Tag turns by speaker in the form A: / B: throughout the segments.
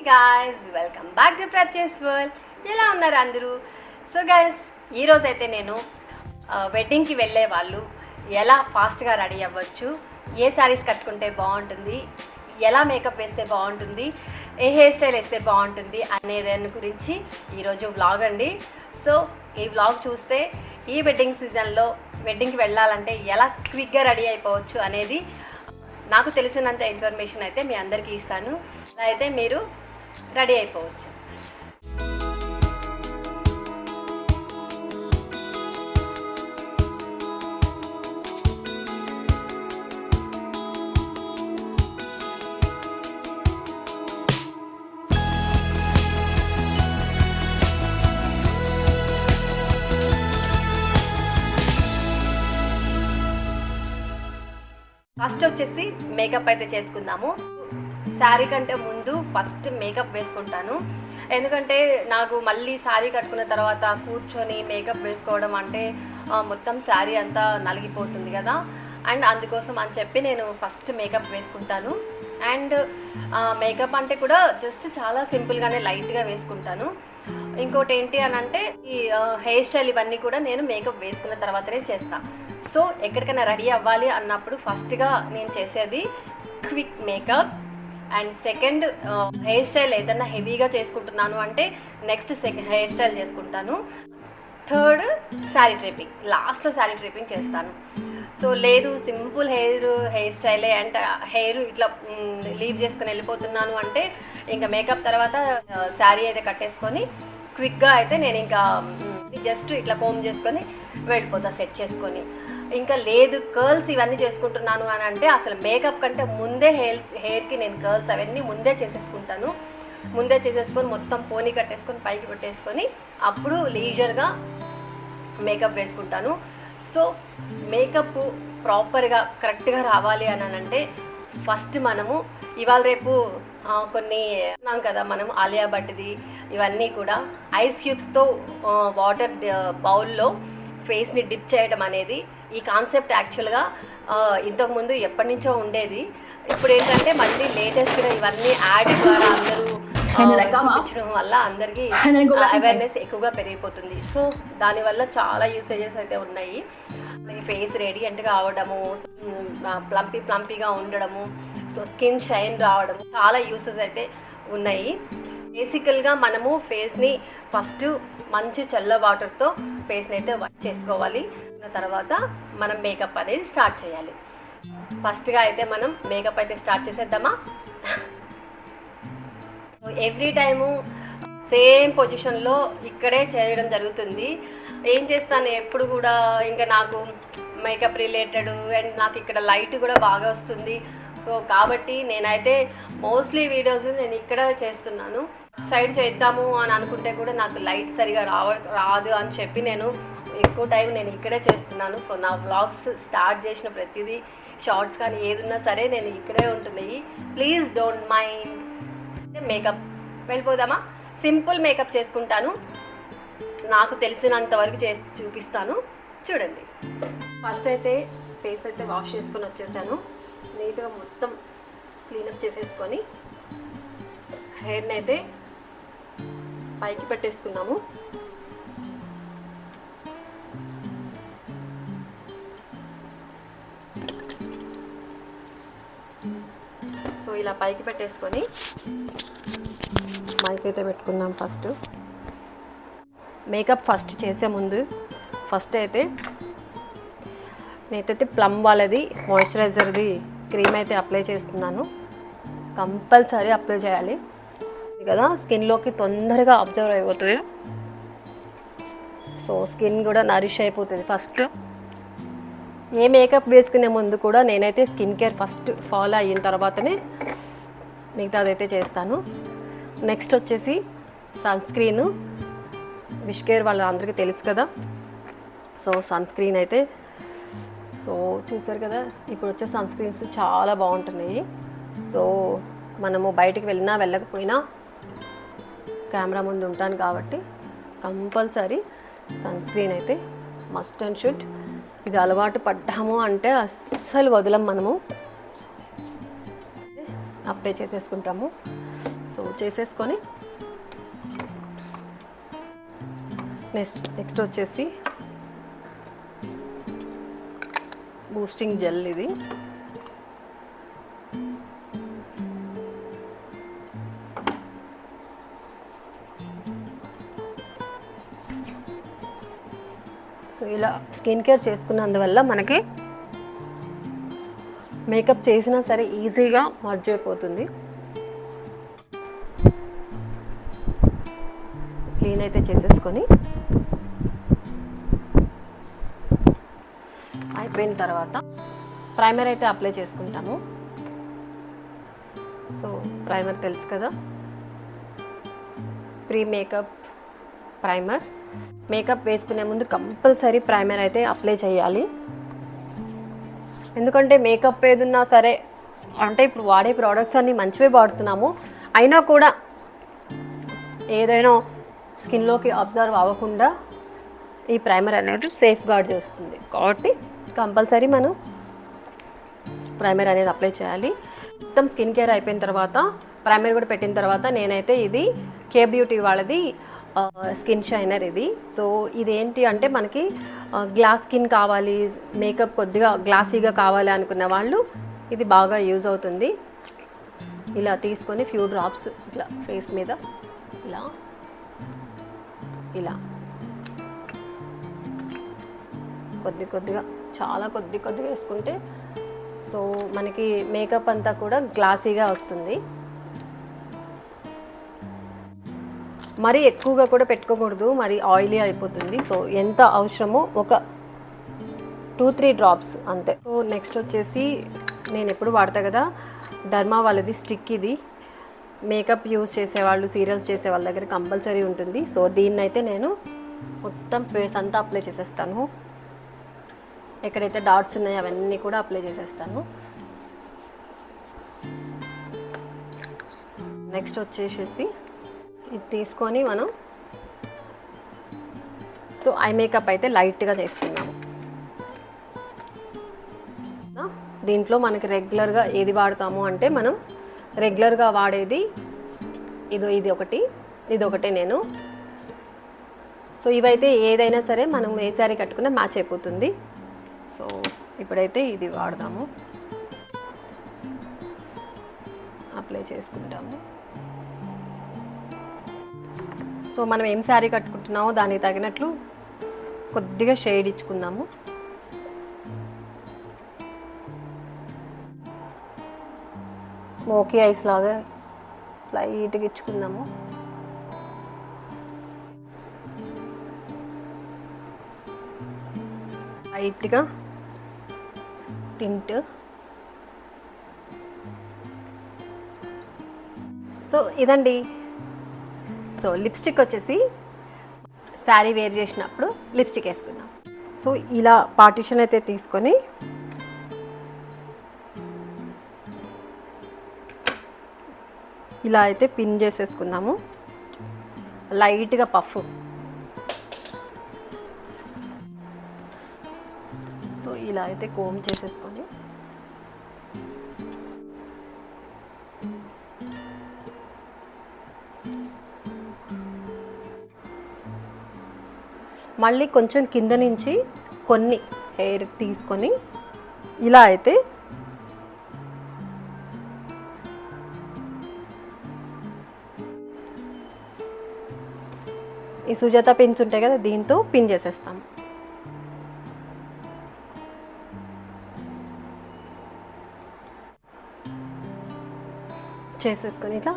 A: guys, welcome back to Pratyush World. ఎలా ఉన్నారు అందరూ? సో గైస్, ఈరోజు అయితే నేను వెడ్డింగ్కి వెళ్ళే వాళ్ళు ఎలా ఫాస్ట్గా రెడీ అవ్వచ్చు, ఏ శారీస్ కట్టుకుంటే బాగుంటుంది, ఎలా మేకప్ వేస్తే బాగుంటుంది, ఏ హెయిర్ స్టైల్ వేస్తే బాగుంటుంది అనే దాని గురించి ఈరోజు వ్లాగ్ అండి. సో ఈ వ్లాగ్ చూస్తే ఈ వెడ్డింగ్ సీజన్లో వెడ్డింగ్కి వెళ్ళాలంటే ఎలా క్విక్గా రెడీ అయిపోవచ్చు అనేది నాకు తెలిసినంత ఇన్ఫర్మేషన్ అయితే మీ అందరికీ ఇస్తాను. అయితే మీరు రెడీ అయిపోవచ్చు. ఫస్ట్ వచ్చేసి మేకప్ అయితే చేసుకుందాము. శారీ కంటే ముందు ఫస్ట్ మేకప్ వేసుకుంటాను, ఎందుకంటే నాకు మళ్ళీ శారీ కట్టుకున్న తర్వాత కూర్చొని మేకప్ వేసుకోవడం అంటే మొత్తం శారీ అంతా నలిగిపోతుంది కదా. అండ్ అందుకోసం అని చెప్పి నేను ఫస్ట్ మేకప్ వేసుకుంటాను. అండ్ మేకప్ అంటే కూడా జస్ట్ చాలా సింపుల్గానే లైట్గా వేసుకుంటాను. ఇంకోటి ఏంటి అని అంటే ఈ హెయిర్ స్టైల్ ఇవన్నీ కూడా నేను మేకప్ వేసుకున్న తర్వాతనే చేస్తాను. సో ఎక్కడికైనా రెడీ అవ్వాలి అన్నప్పుడు ఫస్ట్గా నేను చేసేది quick makeup. And second hair style ఏదైనా హెవీగా చేసుకుంటున్నాను అంటే నెక్స్ట్ హెయిర్ స్టైల్ చేసుకుంటాను. థర్డ్ శారీ డ్రేపింగ్, లాస్ట్లో శారీ డ్రేపింగ్ చేస్తాను. సో లేదు సింపుల్ హెయిర్ స్టైలే అండ్ హెయిర్ ఇట్లా లీవ్ చేసుకొని వెళ్ళిపోతున్నాను అంటే ఇంకా మేకప్ తర్వాత శారీ అయితే కట్టేసుకొని క్విక్గా అయితే నేను ఇంకా జస్ట్ ఇట్లా కోమ్ చేసుకొని వెళ్ళిపోతా సెట్ చేసుకొని. ఇంకా లేదు కర్ల్స్ ఇవన్నీ చేసుకుంటున్నాను అని అంటే అసలు మేకప్ కంటే ముందే హెయిర్కి నేను కర్ల్స్ అవన్నీ ముందే చేసేసుకుంటాను. ముందే చేసేసుకొని మొత్తం పోనీ కట్టేసుకొని పైకి పెట్టేసుకొని అప్పుడు లీజర్గా మేకప్ వేసుకుంటాను. సో మేకప్ ప్రాపర్గా కరెక్ట్గా రావాలి అని అంటే ఫస్ట్ మనము ఇవాళ రేపు కొన్ని అన్నాం కదా, మనం ఆలియా భట్ది ఇవన్నీ కూడా ఐస్ క్యూబ్స్తో వాటర్ బౌల్లో ఫేస్ని డిప్ చేయడం అనేది ఈ కాన్సెప్ట్ యాక్చువల్గా ఇంతకుముందు ఎప్పటి నుంచో ఉండేది. ఇప్పుడు ఏంటంటే మళ్ళీ లేటెస్ట్గా ఇవన్నీ యాడ్ ద్వారా అందరూ చూపించడం వల్ల అందరికీ అవేర్నెస్ ఎక్కువగా పెరిగిపోతుంది. సో దానివల్ల చాలా యూసేజెస్ అయితే ఉన్నాయి. ఫేస్ రేడియంట్గా అవడము, ప్లంపీగా ఉండడము, సో స్కిన్ షైన్ రావడము, చాలా యూసెస్ అయితే ఉన్నాయి. బేసికల్గా మనము ఫేస్ని ఫస్ట్ మంచి చల్ల వాటర్తో ఫేస్ని అయితే వాష్ చేసుకోవాలి. తర్వాత మనం మేకప్ అనేది స్టార్ట్ చేయాలి. ఫస్ట్గా అయితే మనం మేకప్ అయితే స్టార్ట్ చేసేద్దామా? ఎవ్రీ టైము సేమ్ పొజిషన్లో ఇక్కడే చేయడం జరుగుతుంది. ఏం చేస్తాను ఎప్పుడు కూడా ఇంకా నాకు మేకప్ రిలేటెడ్ అండ్ నాకు ఇక్కడ లైట్ కూడా బాగా వస్తుంది. సో కాబట్టి నేనైతే మోస్ట్లీ వీడియోస్ నేను ఇక్కడ చేస్తున్నాను. సైడ్ చేద్దాము అని అనుకుంటే కూడా నాకు లైట్ సరిగా రాదు అని చెప్పి నేను ఎక్కువ టైం నేను ఇక్కడే చేస్తున్నాను. సో నా వ్లాగ్స్ స్టార్ట్ చేసిన ప్రతిదీ షార్ట్స్ కానీ ఏదున్నా సరే నేను ఇక్కడే ఉంటున్నాయి. Please don't mind. మేకప్ వెళ్ళిపోదామా? సింపుల్ మేకప్ చేసుకుంటాను, నాకు తెలిసినంత వరకు చేసి చూపిస్తాను, చూడండి. ఫస్ట్ అయితే ఫేస్ అయితే వాష్ చేసుకొని వచ్చేసాను. నీట్గా మొత్తం క్లీనప్ చేసేసుకొని హెయిర్ని అయితే పైకి పెట్టేసుకుందాము. సో ఇలా పైకి పెట్టేసుకొని మైక్ అయితే పెట్టుకుందాం. ఫస్ట్ మేకప్ ఫస్ట్ చేసే ముందు ఫస్ట్ అయితే నేనైతే ప్లమ్ వాళ్ళది మాయిశ్చరైజర్ది క్రీమ్ అయితే అప్లై చేస్తున్నాను. కంపల్సరీ అప్లై చేయాలి కదా, స్కిన్లోకి తొందరగా అబ్జర్వ్ అయిపోతుంది. సో స్కిన్ కూడా నరిష్ అయిపోతుంది. ఫస్ట్ ఏ మేకప్ వేసుకునే ముందు కూడా నేనైతే స్కిన్ కేర్ ఫస్ట్ ఫాలో అయిన తర్వాతనే మిగతాదైతే చేస్తాను. నెక్స్ట్ వచ్చేసి సన్ స్క్రీన్. విష్ కేర్ వాళ్ళందరికీ తెలుసు కదా. సో సన్ స్క్రీన్ అయితే సో చూసారు కదా, ఇప్పుడు వచ్చే సన్ స్క్రీన్స్ చాలా బాగుంటున్నాయి. సో మనము బయటికి వెళ్ళినా వెళ్ళకపోయినా కెమెరా ముందు ఉంటాను కాబట్టి కంపల్సరీ సన్ స్క్రీన్ అయితే మస్ట్ అండ్ షుడ్. ఇది అలవాటు పడ్డాము అంటే అస్సలు వదలం, మనము అప్లై చేసేసుకుంటాము. సో చేసేసుకొని నెక్స్ట్ వచ్చేసి బూస్టింగ్ జెల్ ఇది. సో ఇలా స్కిన్ కేర్ చేసుకున్నందువల్ల మనకి మేకప్ చేసినా సరే ఈజీగా మర్జ్ అయిపోతుంది. క్లీన్ అయితే చేసేసుకొని అయిపోయిన తర్వాత ప్రైమర్ అయితే అప్లై చేసుకుంటాము. సో ప్రైమర్ తెలుసు కదా, ప్రీ మేకప్ ప్రైమర్. మేకప్ వేసుకునే ముందు కంపల్సరీ ప్రైమర్ అయితే అప్లై చేయాలి. ఎందుకంటే మేకప్ ఏదున్నా సరే, అంటే ఇప్పుడు వాడే ప్రోడక్ట్స్ అన్నీ మంచివే వాడుతున్నాము, అయినా కూడా ఏదైనా స్కిన్లోకి అబ్జర్వ్ అవ్వకుండా ఈ ప్రైమర్ అనేది సేఫ్ గార్డ్ చేస్తుంది. కాబట్టి కంపల్సరీ మనం ప్రైమర్ అనేది అప్లై చేయాలి. మొత్తం స్కిన్ కేర్ అయిపోయిన తర్వాత ప్రైమర్ కూడా పెట్టిన తర్వాత నేనైతే ఇది కే బ్యూటీ వాళ్ళది స్కిన్ షైనర్ ఇది. సో ఇదేంటి అంటే మనకి గ్లాస్ స్కిన్ కావాలి, మేకప్ కొద్దిగా గ్లాసీగా కావాలి అనుకున్న వాళ్ళు ఇది బాగా యూజ్ అవుతుంది. ఇలా తీసుకొని ఫ్యూ డ్రాప్స్ ఇట్లా ఫేస్ మీద ఇలా ఇలా కొద్దిగా చాలా కొద్దిగా వేసుకుంటే సో మనకి మేకప్ అంతా కూడా గ్లాసీగా వస్తుంది. మరీ ఎక్కువగా కూడా పెట్టుకోకూడదు, మరి ఆయిలీ అయిపోతుంది. సో ఎంత అవసరమో ఒక 2-3 డ్రాప్స్ అంతే. సో నెక్స్ట్ వచ్చేసి నేను ఎప్పుడు వాడతా కదా డర్మా వాళ్ళది స్టిక్. ఇది మేకప్ యూజ్ చేసేవాళ్ళు, సీరియల్స్ చేసే వాళ్ళ దగ్గర కంపల్సరీ ఉంటుంది. సో దీన్నైతే నేను మొత్తం ఫేస్ అంతా అప్లై చేసేస్తాను. ఎక్కడైతే డాట్స్ ఉన్నాయో అవన్నీ కూడా అప్లై చేసేస్తాను. నెక్స్ట్ వచ్చేసేసి ఇది తీసుకొని మనం సో ఐ మేకప్ అయితే లైట్గా చేసుకున్నాము. దీంట్లో మనకి రెగ్యులర్గా ఏది వాడతాము అంటే మనం రెగ్యులర్గా వాడేది ఇది ఒకటే నేను. సో ఇవైతే ఏదైనా సరే మనం ఏ శారీ కట్టుకున్నా మ్యాచ్ అయిపోతుంది. సో ఇప్పుడైతే ఇది వాడదాము, అప్లై చేసుకుంటాము. సో మనం ఏం శారీ కట్టుకుంటున్నామో దానికి తగినట్లు కొద్దిగా షేడ్ ఇచ్చుకుందాము. స్మోకీ ఐస్ లాగా లైట్గా ఇచ్చుకుందాము. లైట్గా టింట్. సో ఇదండి. సో లిప్స్టిక్ వచ్చేసి శారీ వేర్ చేసినప్పుడు లిప్స్టిక్ వేసుకుందాం. సో ఇలా పార్టిషన్ అయితే తీసుకొని ఇలా అయితే పిన్ చేసేసుకుందాము. లైట్గా పఫ్. సో ఇలా అయితే కోమ్ చేసేసుకొని మళ్ళీ కొంచెం కింద నుంచి కొన్ని హెయిర్ తీసుకొని ఇలా అయితే ఈ సుజాత పిన్స్ ఉంటాయి కదా దీంతో పిన్ చేసేస్తాం. చేసేసుకొని ఇట్లా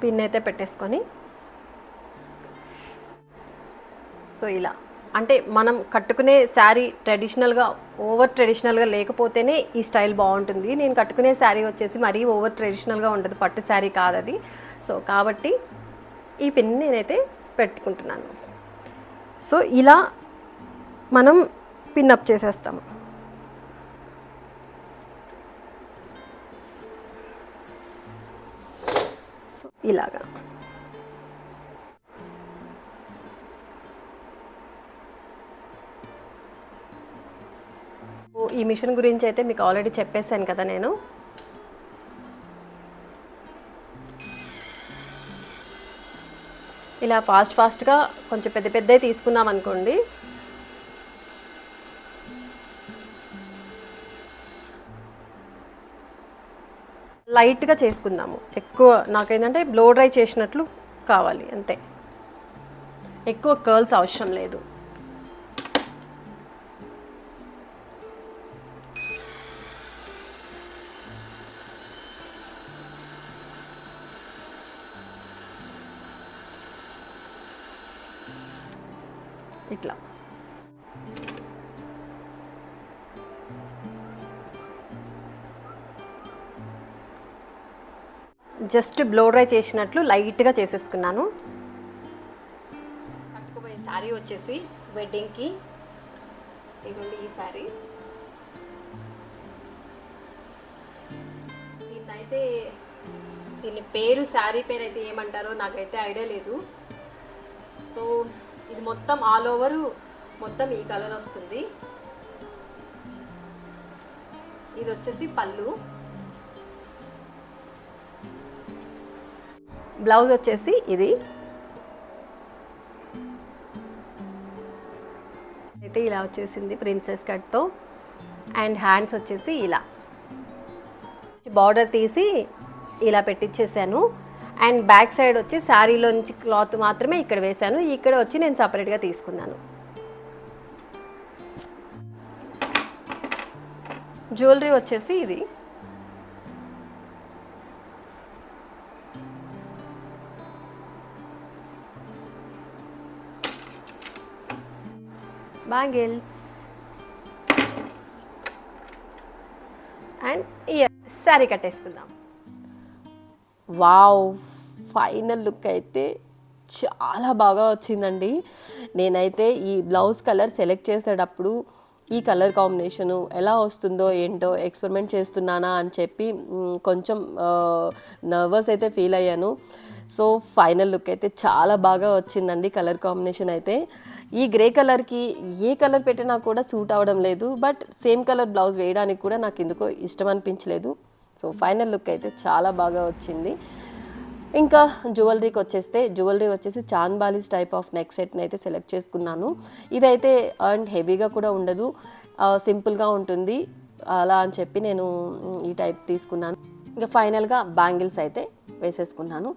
A: పిన్ అయితే పెట్టేసుకొని సో ఇలా అంటే మనం కట్టుకునే శారీ ఓవర్ ట్రెడిషనల్గా లేకపోతేనే ఈ స్టైల్ బాగుంటుంది. నేను కట్టుకునే శారీ వచ్చేసి మరీ ఓవర్ ట్రెడిషనల్గా ఉండదు, పట్టు శారీ కాదు అది. సో కాబట్టి ఈ పిన్ నేనైతే పెట్టుకుంటున్నాను. సో ఇలా మనం పిన్ అప్ చేసేస్తాము. సో ఇలాగా ఈ మిషన్ గురించి అయితే మీకు ఆల్రెడీ చెప్పేసాను కదా నేను. ఇలా ఫాస్ట్గా కొంచెం పెద్దవి తీసుకున్నాం అనుకోండి, లైట్గా చేసుకుందాము. ఎక్కువ నాకేంటంటే బ్లో డ్రై చేసినట్లు కావాలి అంతే, ఎక్కువ కర్ల్స్ అవసరం లేదు. ఇట్లా జస్ట్ బ్లో డ్రై చేసినట్లు లైట్గా చేసేసుకున్నాను. కట్టుకుపోయే శారీ వచ్చేసి వెడ్డింగ్కి ఇదిగోండి ఈ శారీ. దీన్నైతే దీని పేరు, శారీ పేరు అయితే ఏమంటారో నాకైతే ఐడియా లేదు. సో ఇది మొత్తం ఆల్ ఓవర్ మొత్తం ఈ కలర్ వస్తుంది. ఇది వచ్చేసి పళ్ళు, బ్లౌజ్ వచ్చేసి ఇది అయితే ఇలా వచ్చేసింది ప్రిన్సెస్ కట్తో. అండ్ హ్యాండ్స్ వచ్చేసి ఇలా బార్డర్ తీసి ఇలా పెట్టించేసాను. అండ్ బ్యాక్ సైడ్ వచ్చి శారీలోంచి క్లాత్ మాత్రమే ఇక్కడ వేసాను, ఇక్కడ వచ్చి నేను సపరేట్గా తీసుకున్నాను. జ్యువెలరీ వచ్చేసి ఇది బ్యాంగిల్స్ అండ్ ఇయర్ శారీ కట్టేసుకుందాం. వావ్, ఫైనల్ లుక్ అయితే చాలా బాగా వచ్చిందండి. నేనైతే ఈ బ్లౌజ్ కలర్ సెలెక్ట్ చేసేటప్పుడు ఈ కలర్ కాంబినేషను ఎలా వస్తుందో ఏంటో ఎక్స్పెరిమెంట్ చేస్తున్నానా అని చెప్పి కొంచెం నర్వస్ అయితే ఫీల్ అయ్యాను. సో ఫైనల్ లుక్ అయితే చాలా బాగా వచ్చిందండి. కలర్ కాంబినేషన్ అయితే ఈ గ్రే కలర్కి ఏ కలర్ పెట్టినా కూడా సూట్ అవ్వడం లేదు, బట్ సేమ్ కలర్ బ్లౌజ్ వేయడానికి కూడా నాకు ఎందుకో ఇష్టం అనిపించలేదు. సో ఫైనల్ లుక్ అయితే చాలా బాగా వచ్చింది. ఇంకా జ్యువెలరీకి వచ్చేస్తే, జ్యువెలరీ వచ్చేసి చాంద్బాలీస్ టైప్ ఆఫ్ నెక్ సెట్ని అయితే సెలెక్ట్ చేసుకున్నాను. ఇదైతే అండ్ హెవీగా కూడా ఉండదు, సింపుల్గా ఉంటుంది అలా అని చెప్పి నేను ఈ టైప్ తీసుకున్నాను. ఇంకా ఫైనల్గా బ్యాంగిల్స్ అయితే వేసేసుకున్నాను.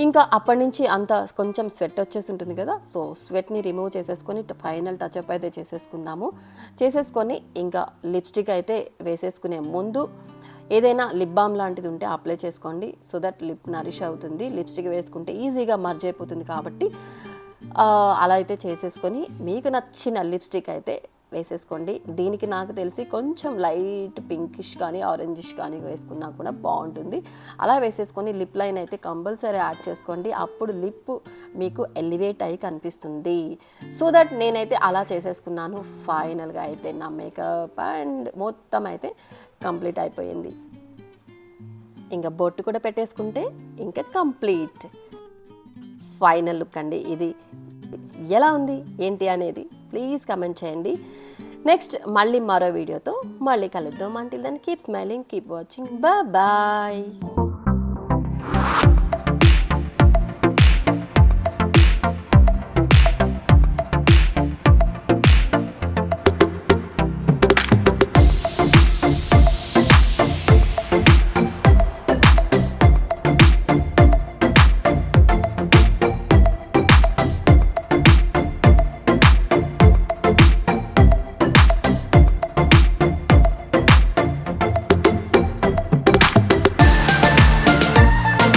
A: ఇంకా అప్పటి నుంచి అంత కొంచెం స్వెట్ వచ్చేసి ఉంటుంది కదా, సో స్వెట్ని రిమూవ్ చేసేసుకొని ఫైనల్ టచ్అప్ అయితే చేసేసుకొని ఇంకా లిప్స్టిక్ అయితే వేసేసుకునే ముందు ఏదైనా లిప్ బామ్ లాంటిది ఉంటే అప్లై చేసుకోండి, సో దట్ లిప్ నరిష్ అవుతుంది. లిప్స్టిక్ వేసుకుంటే ఈజీగా మర్జ్ అయిపోతుంది కాబట్టి అలా అయితే చేసేసుకొని మీకు నచ్చిన లిప్స్టిక్ అయితే వేసేసుకోండి. దీనికి నాకు తెలిసి కొంచెం లైట్ పింకిష్ కానీ ఆరెంజిష్ కానీ వేసుకున్నా కూడా బాగుంటుంది. అలా వేసేసుకొని లిప్ లైన్ అయితే కంపల్సరీ యాడ్ చేసుకోండి, అప్పుడు లిప్ మీకు ఎలివేట్ అయ్యి కనిపిస్తుంది. సో దట్ నేనైతే అలా చేసేసుకున్నాను. ఫైనల్గా అయితే నా మేకప్ అండ్ మొత్తం అయితే కంప్లీట్ అయిపోయింది. ఇంకా బొట్టు కూడా పెట్టేసుకుంటే ఇంకా కంప్లీట్. ఫైనల్ లుక్ అండి ఇది. ఎలా ఉంది ఏంటి అనేది ప్లీజ్ కమెంట్ చేయండి. నెక్స్ట్ మళ్ళీ మరో వీడియోతో మళ్ళీ కలుద్దాం. Until then keep smiling, keep watching, bye.